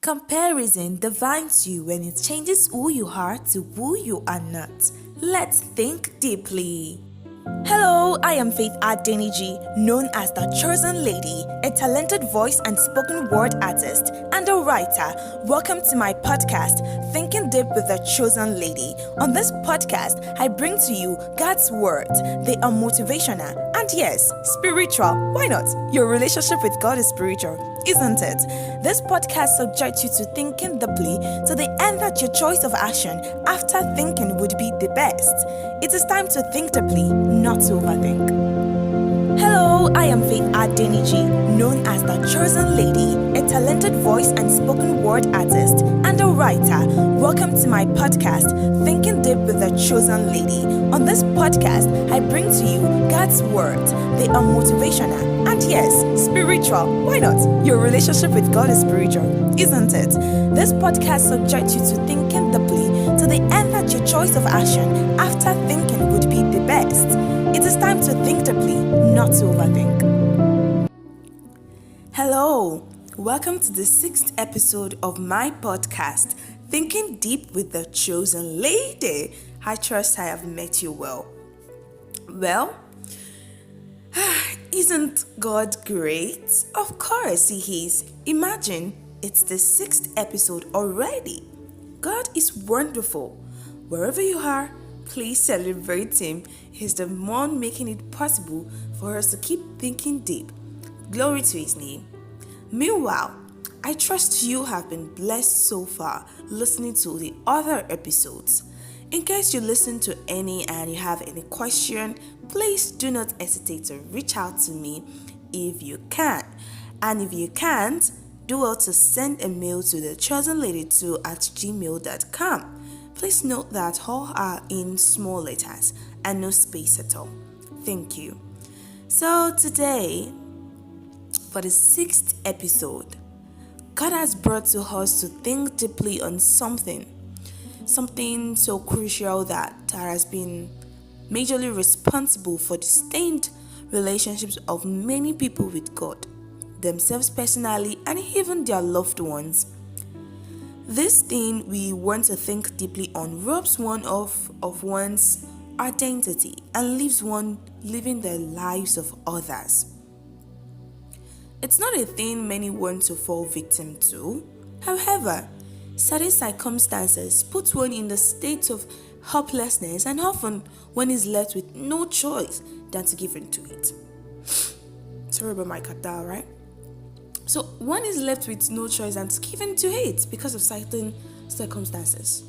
Comparison defines you when it changes who you are to who you are not. Let's think deeply. Hello, I am Faith Adeniji, known as the Chosen Lady, a talented voice and spoken word artist and a writer. Welcome to my podcast, Thinking Deep with the Chosen Lady. On this podcast, I bring to you God's words. They are motivational and yes, spiritual. Why not? Your relationship with God is spiritual, isn't it? This podcast subjects you to thinking deeply to the end that your choice of action after thinking would be the best. It is time to think deeply, not to overthink. Hello, I am Faith Adeniji, known as the Chosen Lady, a talented voice and spoken word artist and a writer. Welcome to my podcast, Thinking Deep with the Chosen Lady. On this podcast, I bring to you God's words. They are motivational and yes, spiritual. Why not? Your relationship with God is spiritual, isn't it? This podcast subjects you to thinking deeply to the end that your choice of action after thinking would be the best. It is time to think deeply, not to overthink. Hello, welcome to the 6th episode of my podcast, Thinking Deep with the Chosen Lady. I trust I have met you well. Well, isn't God great? Of course He is. Imagine, it's the 6th episode already. God is wonderful. Wherever you are, please celebrate Him. He's the one making it possible for us to keep thinking deep. Glory to His name. Meanwhile, I trust you have been blessed so far listening to the other episodes. In case you listen to any and you have any question, please do not hesitate to reach out to me if you can. And if you can't, do well to send a mail to thechosenlady2@gmail.com. Please note that all are in small letters and no space at all. Thank you. So today, for the 6th episode, God has brought to us to think deeply on something so crucial that has been majorly responsible for the stained relationships of many people with God, themselves personally, and even their loved ones. This thing we want to think deeply on robs one of one's identity and leaves one living the lives of others. It's not a thing many want to fall victim to. However, certain circumstances put one in the state of helplessness, and often one is left with no choice than to give in to it. Sorry about my kata, right? So one is left with no choice than to give in to it because of certain circumstances.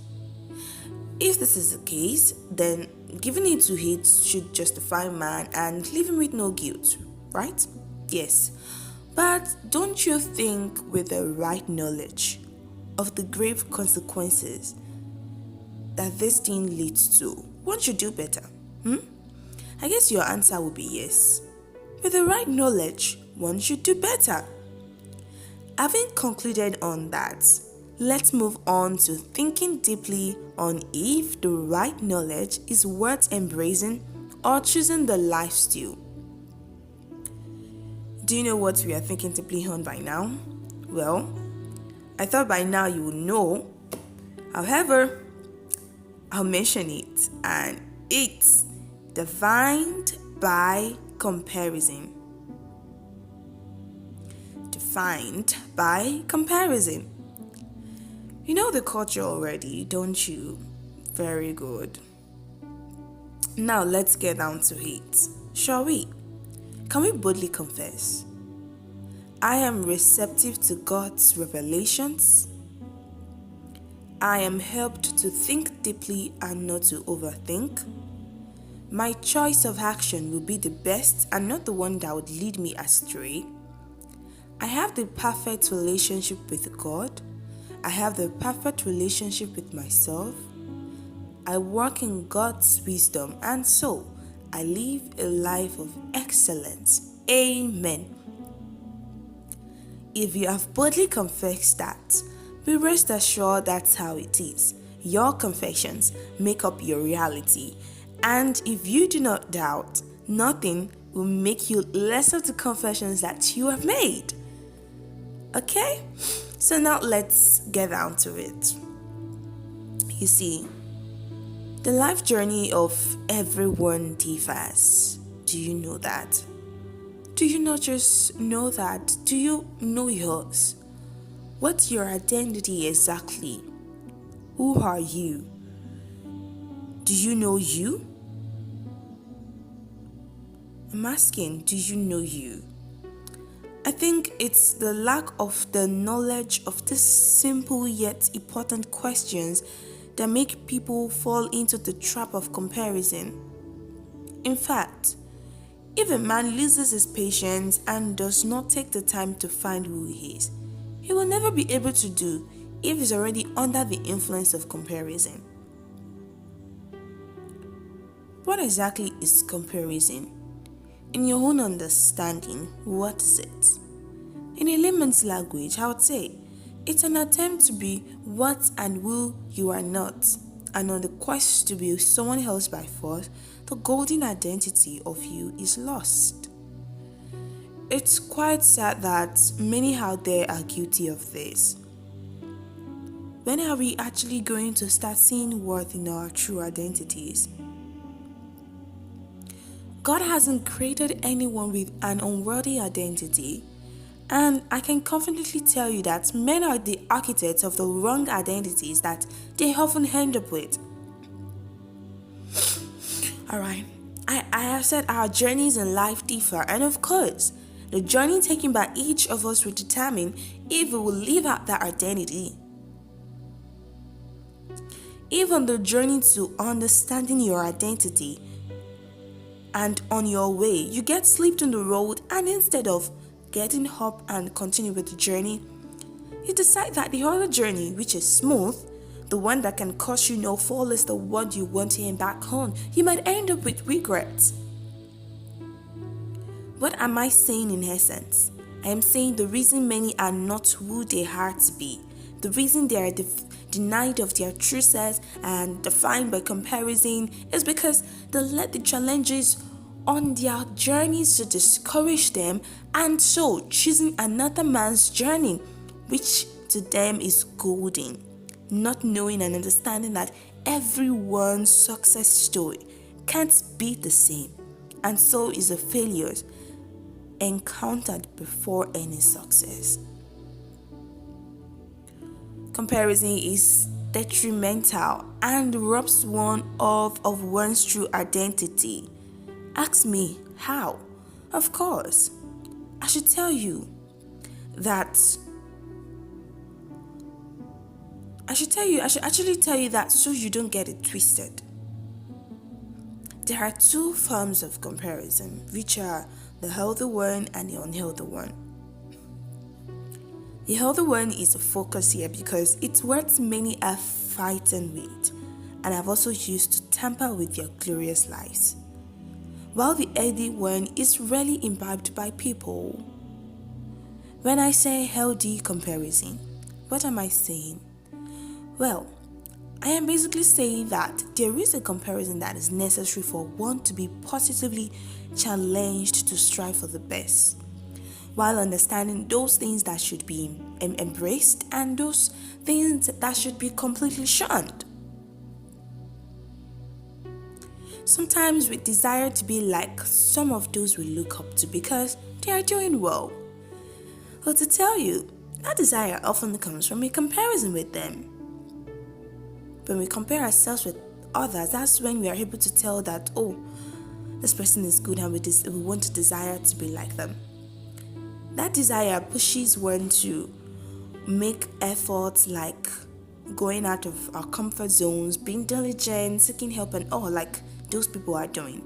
If this is the case, then giving in to it should justify man and leave him with no guilt, right? Yes. But don't you think with the right knowledge of the grave consequences that this thing leads to, one should do better? I guess your answer would be yes. With the right knowledge, one should do better. Having concluded on that, let's move on to thinking deeply on if the right knowledge is worth embracing or choosing the lifestyle. Do you know what we are thinking deeply on by now? Well, I thought by now you would know. However, I'll mention it, and it's defined by comparison. Defined by comparison. You know the culture already, don't you? Very good. Now let's get down to it, shall we? Can we boldly confess? I am receptive to God's revelations. I am helped to think deeply and not to overthink. My choice of action will be the best and not the one that would lead me astray. I have the perfect relationship with God. I have the perfect relationship with myself. I work in God's wisdom, and so I live a life of excellence. Amen. If you have boldly confessed that, be rest assured that's how it is. Your confessions make up your reality. And if you do not doubt, nothing will make you less of the confessions that you have made. Okay? So now let's get down to it. You see, the life journey of everyone differs. Do you know that? Do you not just know that? Do you know yours? What's your identity exactly? Who are you? Do you know you? I'm asking, do you know you? I think it's the lack of the knowledge of these simple yet important questions that make people fall into the trap of comparison. In fact, if a man loses his patience and does not take the time to find who he is, he will never be able to do if he's already under the influence of comparison. What exactly is comparison? In your own understanding, what is it? In a layman's language, I would say it's an attempt to be what and who you are not, and on the quest to be someone else by force, the golden identity of you is lost. It's quite sad that many out there are guilty of this. When are we actually going to start seeing worth in our true identities? God hasn't created anyone with an unworthy identity, and I can confidently tell you that men are the architects of the wrong identities that they often end up with. Alright, I have said our journeys in life differ, and of course, the journey taken by each of us will determine if we will live out that identity. Even the journey to understanding your identity, and on your way, you get slipped on the road, and instead of getting up and continue with the journey, you decide that the other journey, which is smooth, the one that can cause you no fall, is the one you want to embark on. You might end up with regrets. What am I saying in essence? I am saying the reason many are not who they are to be, the reason they are denied of their true selves and defined by comparison, is because they let the challenges on their journeys to discourage them, and so choosing another man's journey, which to them is golden, not knowing and understanding that everyone's success story can't be the same, and so is a failure encountered before any success. Comparison is detrimental and robs one of one's true identity. Ask me how? Of course, I should actually tell you that so you don't get it twisted. There are two forms of comparison, which are the healthy one and the unhealthy one. The healthy one is a focus here because it's what many are fighting with, and have also used to tamper with their glorious lives. While the healthy one is rarely imbibed by people. When I say healthy comparison, what am I saying? Well, I am basically saying that there is a comparison that is necessary for one to be positively challenged to strive for the best, while understanding those things that should be embraced and those things that should be completely shunned. Sometimes we desire to be like some of those we look up to because they are doing well. But to tell you, that desire often comes from a comparison with them. When we compare ourselves with others, that's when we are able to tell that, oh, this person is good and we want to desire to be like them. That desire pushes one to make efforts like going out of our comfort zones, being diligent, seeking help, and all like those people are doing.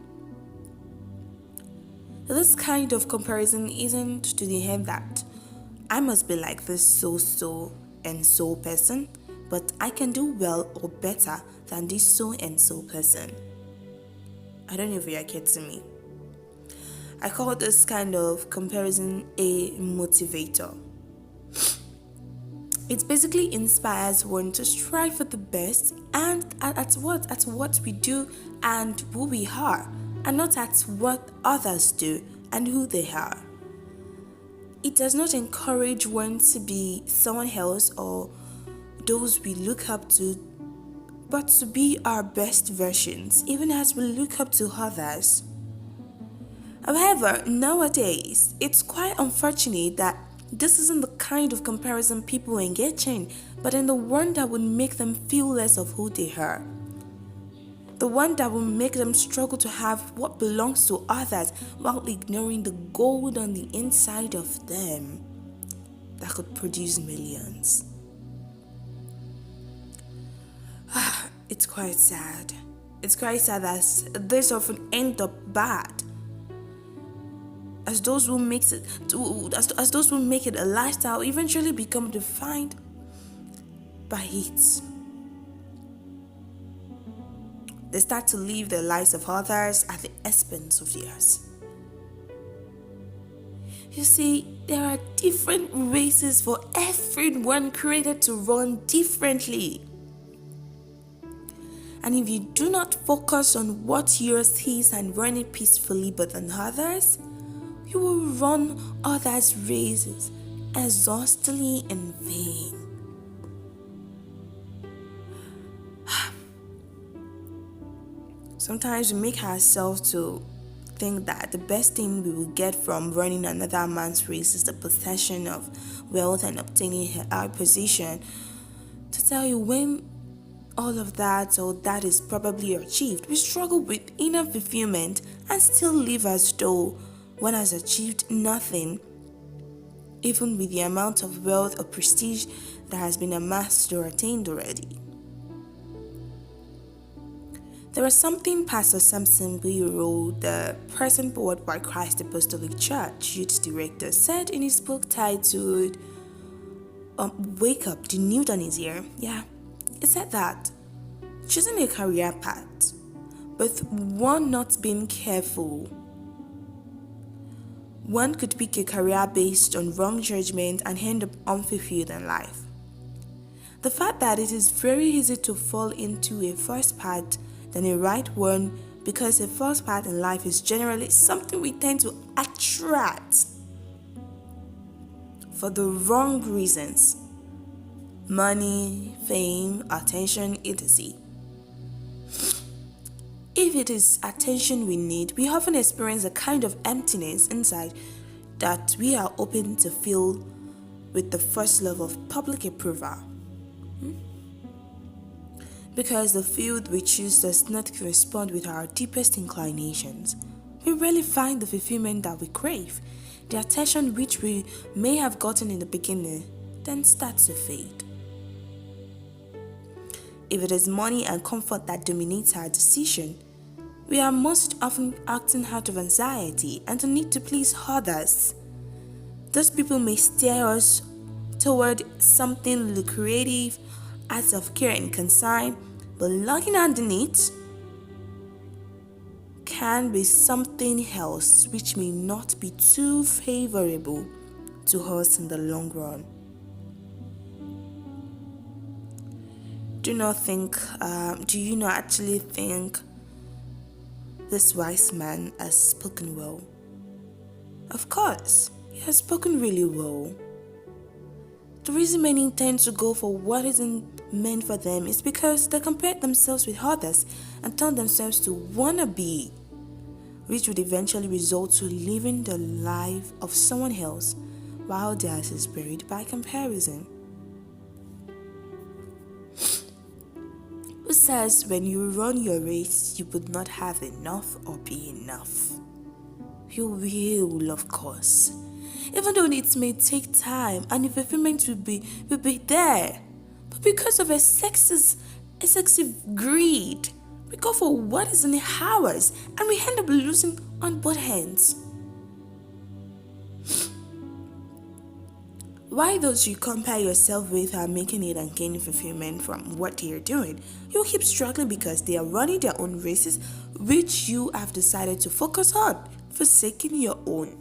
This kind of comparison isn't to the end that I must be like this so and so person, but I can do well or better than this so and so person. I don't know if you are getting me. I call this kind of comparison a motivator. It basically inspires one to strive for the best and at what we do and who we are, and not at what others do and who they are. It does not encourage one to be someone else or those we look up to, but to be our best versions, even as we look up to others. However, nowadays, it's quite unfortunate that this isn't the kind of comparison people engage in, but in the one that would make them feel less of who they are. The one that will make them struggle to have what belongs to others while ignoring the gold on the inside of them that could produce millions. It's quite sad. It's quite sad that this often end up bad. As those who as those who make it a lifestyle eventually become defined by it. They start to live the lives of others at the expense of theirs. You see, there are different races for everyone created to run differently. And if you do not focus on what yours is and run it peacefully but on others, you will run others' races exhaustingly in vain. Sometimes we make ourselves to think that the best thing we will get from running another man's race is the possession of wealth and obtaining a high position. To tell you, when all of that or that is probably achieved, we struggle with inner fulfillment and still live as though one has achieved nothing, even with the amount of wealth or prestige that has been amassed or attained already. There was something Pastor Samson Biro, the present worldwide Christ Apostolic Church youth director, said in his book titled Wake Up, the New Dawn is Here. Yeah, he said that choosing a career path, with one not being careful, one could pick a career based on wrong judgment and end up unfulfilled in life. The fact that it is very easy to fall into a first path than a right one, because a first path in life is generally something we tend to attract for the wrong reasons: money, fame, attention, etc. If it is attention we need, we often experience a kind of emptiness inside that we are open to fill with the first love of public approval. Because the field we choose does not correspond with our deepest inclinations, we rarely find the fulfillment that we crave. The attention which we may have gotten in the beginning then starts to fade. If it is money and comfort that dominates our decision, we are most often acting out of anxiety and the need to please others. Those people may steer us toward something lucrative, acts of care and concern, but looking underneath can be something else which may not be too favorable to us in the long run. Do you not actually think this wise man has spoken well? Of course, he has spoken really well. The reason many tend to go for what isn't meant for them is because they compare themselves with others and turn themselves to wannabe, which would eventually result to living the life of someone else while theirs is buried by comparison. Who says when you run your race you would not have enough or be enough? You will, of course. Even though it may take time and the fulfillment will be there. But because of excessive greed, we go for what isn't ours and we end up losing on both ends. Why those you compare yourself with are making it and gaining fulfillment from what they are doing, you keep struggling because they are running their own races which you have decided to focus on, forsaking your own.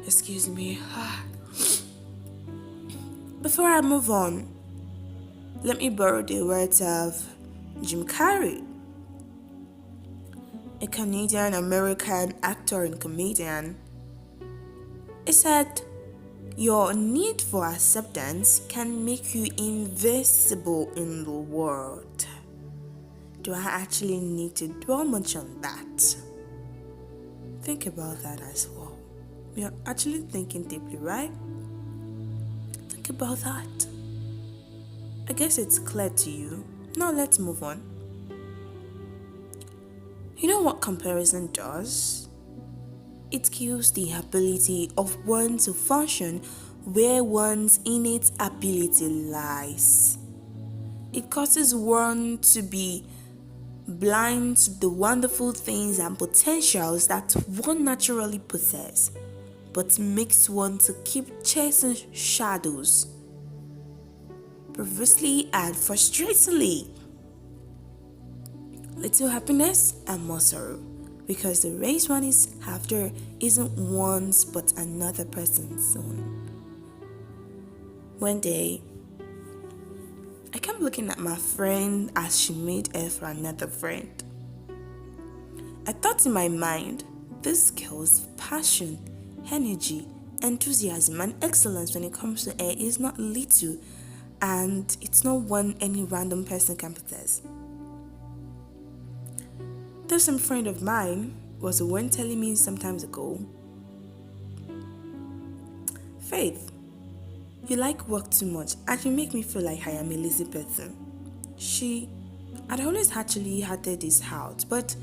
Excuse me. Before I move on, let me borrow the words of Jim Carrey. A a Canadian American actor and comedian. He said, your need for acceptance can make you invisible in the world. Do I actually need to dwell much on that? Think about that as well. You're actually thinking deeply, right? Think about that. I guess it's clear to you. Now let's move on. You know what comparison does? It kills the ability of one to function where one's innate ability lies. It causes one to be blind to the wonderful things and potentials that one naturally possesses, but makes one to keep chasing shadows, perversely and frustratingly. Little happiness and more sorrow, because the race one is after isn't one's but another person's own. One day, I kept looking at my friend as she made hair for another friend. I thought in my mind, this girl's passion, energy, enthusiasm, and excellence when it comes to hair is not little, and it's not one any random person can possess. There's some friend of mine was the one telling me some time ago, Faith, you like work too much and you make me feel like I am a lazy person. She had always actually hatted this out, but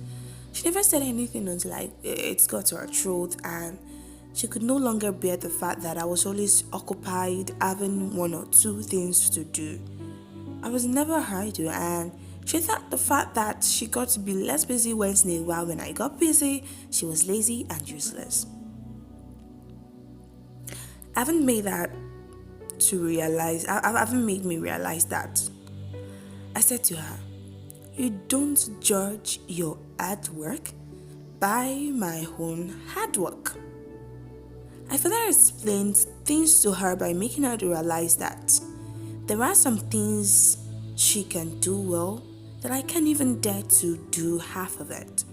she never said anything until it's got to her throat, and she could no longer bear the fact that I was always occupied having one or two things to do. I was never idle, and she thought the fact that she got to be less busy Wednesday, while when I got busy, she was lazy and useless. I haven't made me realize that. I said to her, you don't judge your hard work by my own hard work. I further explained things to her by making her realize that there are some things she can do well that I can't even dare to do half of it.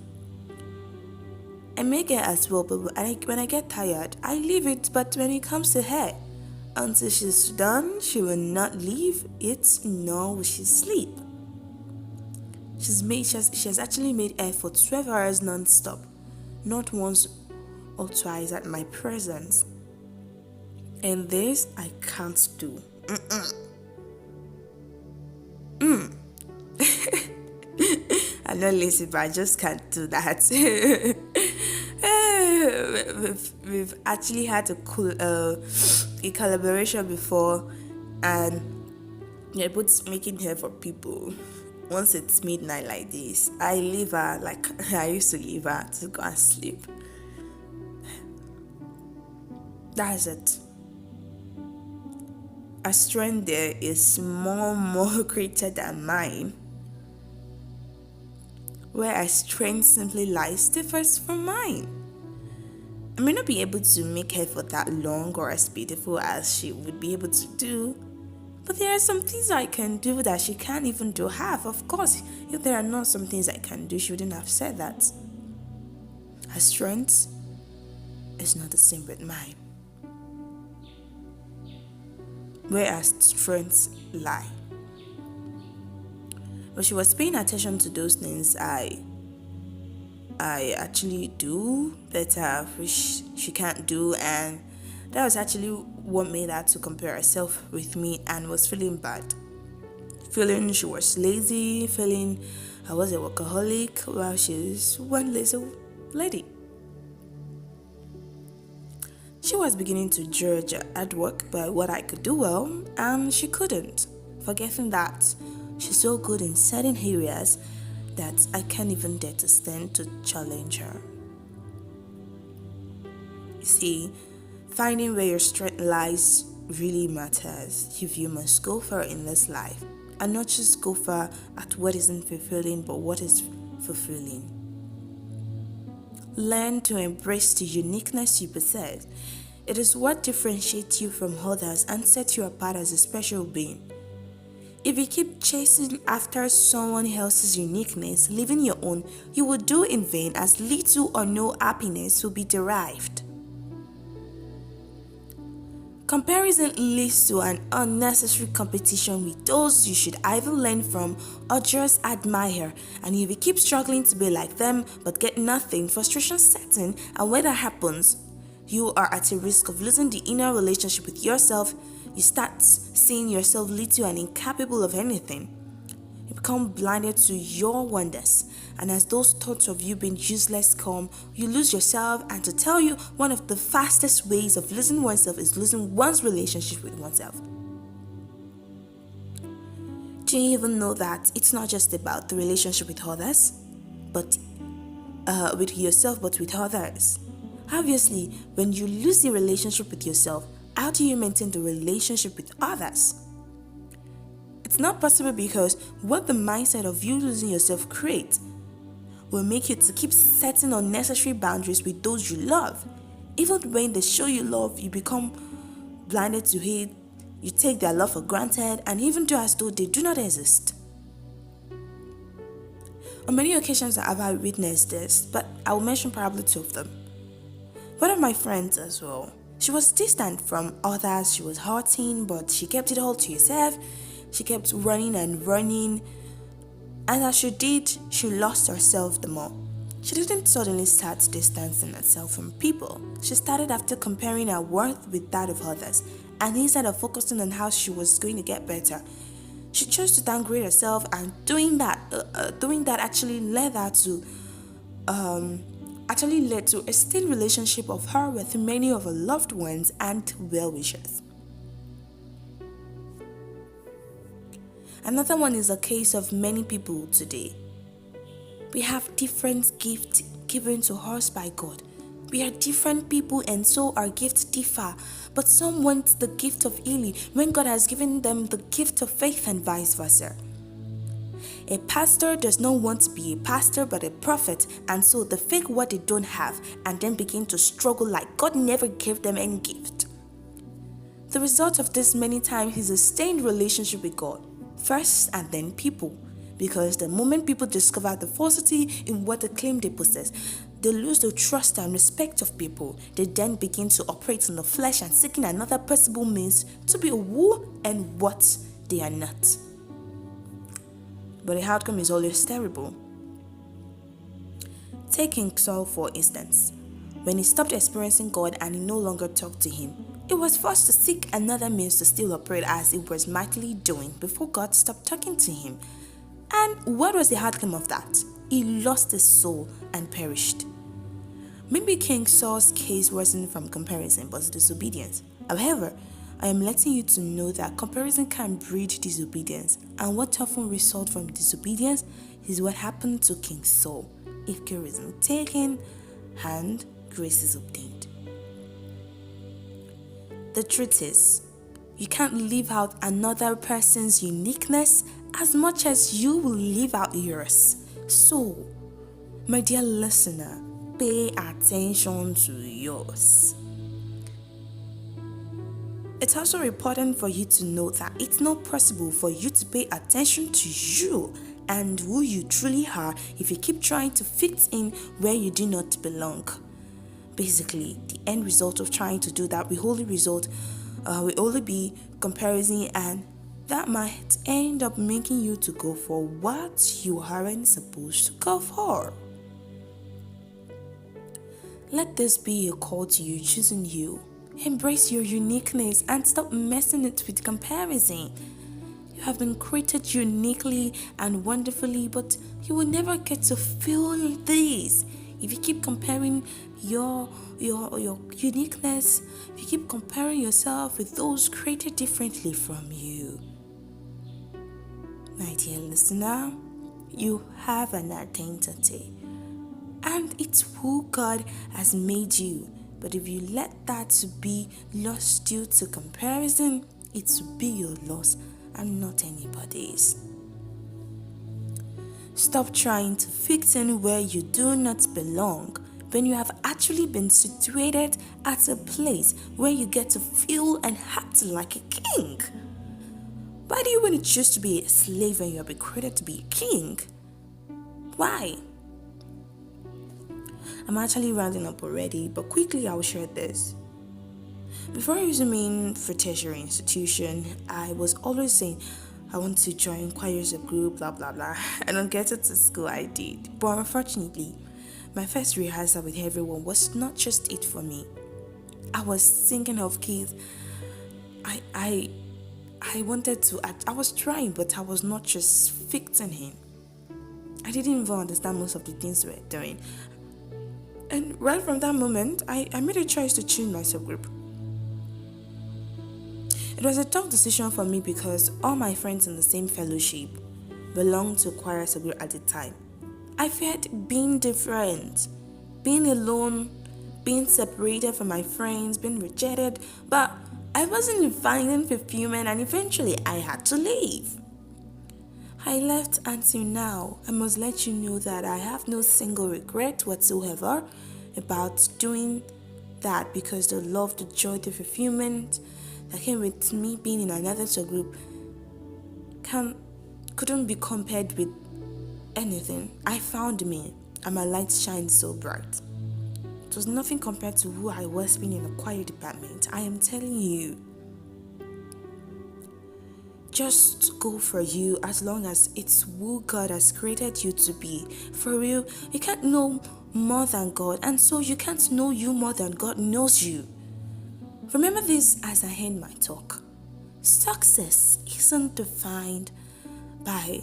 I make it as well, but when I get tired, I leave it. But when it comes to her, until she's done, she will not leave it, nor will she sleep. She has actually made hair for 12 hours non-stop, not once or twice at my presence. And this I can't do. I'm not lazy, but I just can't do that. We've actually had a collaboration before, and we're both making hair for people. Once it's midnight like this, I leave her like I used to leave her to go and sleep. That's it. Her strength there is more greater than mine, where her strength simply lies differs from mine. I may not be able to make hair for that long or as beautiful as she would be able to do, but there are some things I can do that she can't even do half. Of course, if there are not some things I can do, she wouldn't have said that. Her strength is not the same with mine. Where her strengths lie. But she was paying attention to those things I actually do better, which she can't do, and that was actually what made her to compare herself with me, and was feeling bad, feeling she was lazy, feeling I was a workaholic while she's one lazy lady. She was beginning to judge at work by what I could do well, and she couldn't, forgetting that she's so good in certain areas that I can't even dare to stand to challenge her. You see, finding where your strength lies really matters if you must go far in this life, and not just go far at what isn't fulfilling, but what is fulfilling. Learn to embrace the uniqueness you possess. It is what differentiates you from others and sets you apart as a special being. If you keep chasing after someone else's uniqueness, leaving your own, you will do in vain as little or no happiness will be derived. Comparison leads to an unnecessary competition with those you should either learn from or just admire, and if you keep struggling to be like them but get nothing, frustration sets in, and when that happens, you are at a risk of losing the inner relationship with yourself. You start seeing yourself little and incapable of anything. You become blinded to your wonders, and as those thoughts of you being useless come, you lose yourself. And to tell you, one of the fastest ways of losing oneself is losing one's relationship with oneself. Do you even know that it's not just about the relationship with others, but with yourself, but with others? Obviously, when you lose the relationship with yourself, how do you maintain the relationship with others? It's not possible, because what the mindset of you losing yourself creates will make you to keep setting unnecessary boundaries with those you love. Even when they show you love, you become blinded to hate, you take their love for granted, and even do as though they do not exist. On many occasions I have witnessed this, but I will mention probably two of them. One of my friends as well. She was distant from others, she was hurting, but she kept it all to herself. She kept running and running, and as she did, she lost herself the more. She didn't suddenly start distancing herself from people. She started after comparing her worth with that of others, and instead of focusing on how she was going to get better, she chose to downgrade herself, and doing that actually led to a stained relationship of her with many of her loved ones and well-wishers. Another one is a case of many people today. We have different gifts given to us by God. We are different people, and so our gifts differ. But some want the gift of healing when God has given them the gift of faith, and vice versa. A pastor does not want to be a pastor but a prophet, and so they fake what they don't have and then begin to struggle like God never gave them any gift. The result of this many times is a stained relationship with God, first and then people, because the moment people discover the falsity in what they claim they possess, they lose the trust and respect of people. They then begin to operate in the flesh and seeking another possible means to be who and what they are not. But the outcome is always terrible. Take King Saul for instance. When he stopped experiencing God and he no longer talked to him, he was forced to seek another means to still operate as he was mightily doing before God stopped talking to him. And what was the outcome of that? He lost his soul and perished. Maybe King Saul's case wasn't from comparison but disobedience. However, I am letting you to know that comparison can breed disobedience, and what often results from disobedience is what happened to King Saul. If care isn't taken, and grace is obtained. The truth is, you can't live out another person's uniqueness as much as you will live out yours. So, my dear listener, pay attention to yours. It's also important for you to know that it's not possible for you to pay attention to you and who you truly are if you keep trying to fit in where you do not belong. Basically, the end result of trying to do that will only be comparison, and that might end up making you to go for what you aren't supposed to go for. Let this be a call to you choosing you. Embrace your uniqueness and stop messing it with comparison. You have been created uniquely and wonderfully, but you will never get to feel this if you keep comparing your uniqueness, if you keep comparing yourself with those created differently from you. My dear listener, you have an identity, and it's who God has made you. But if you let that be lost due to comparison, it will be your loss and not anybody's. Stop trying to fit in where you do not belong when you have actually been situated at a place where you get to feel and act like a king. Why do you want to choose to be a slave when you have been created to be a king? Why? I'm actually rounding up already, but quickly I'll share this. Before resuming for tertiary institution, I was always saying I want to join choirs of group, blah blah blah. And on getting to school, I did. But unfortunately, my first rehearsal with everyone was not just it for me. I was thinking of kids. I wanted to act. I was trying, but I was not just fixing him. I didn't even understand most of the things we were doing. And right from that moment, I made a choice to change my subgroup. It was a tough decision for me because all my friends in the same fellowship belonged to choir subgroup at the time. I feared being different, being alone, being separated from my friends, being rejected, but I wasn't finding fulfillment and eventually I had to leave. I left until now. I must let you know that I have no single regret whatsoever about doing that because the love, the joy, the fulfillment that came with me being in another group couldn't be compared with anything. I found me and my light shined so bright. It was nothing compared to who I was being in the choir department. I am telling you. Just go for you as long as it's who God has created you to be. For real, you can't know more than God, and so you can't know you more than God knows you. Remember this as I end my talk. Success isn't defined by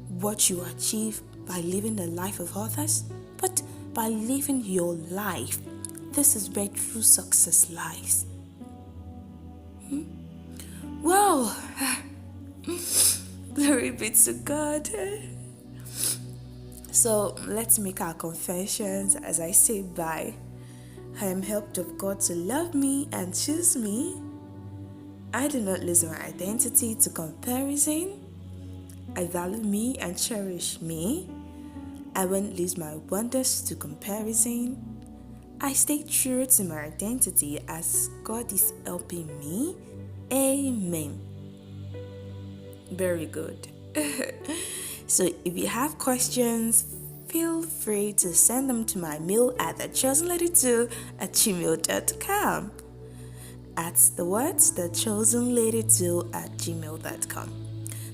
what you achieve by living the life of others, but by living your life. This is where true success lies. Well, glory be to God. So let's make our confessions as I say bye. I am helped of God to love me and choose me. I do not lose my identity to comparison. I value me and cherish me. I won't lose my wonders to comparison. I stay true to my identity as God is helping me. Amen. Very good. So if you have questions, feel free to send them to my mail at thechosenlady2@gmail.com. At the words, thechosenlady2@gmail.com.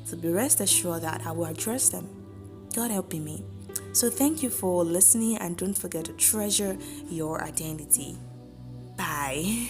So be rest assured that I will address them. God helping me. So thank you for listening and don't forget to treasure your identity. Bye.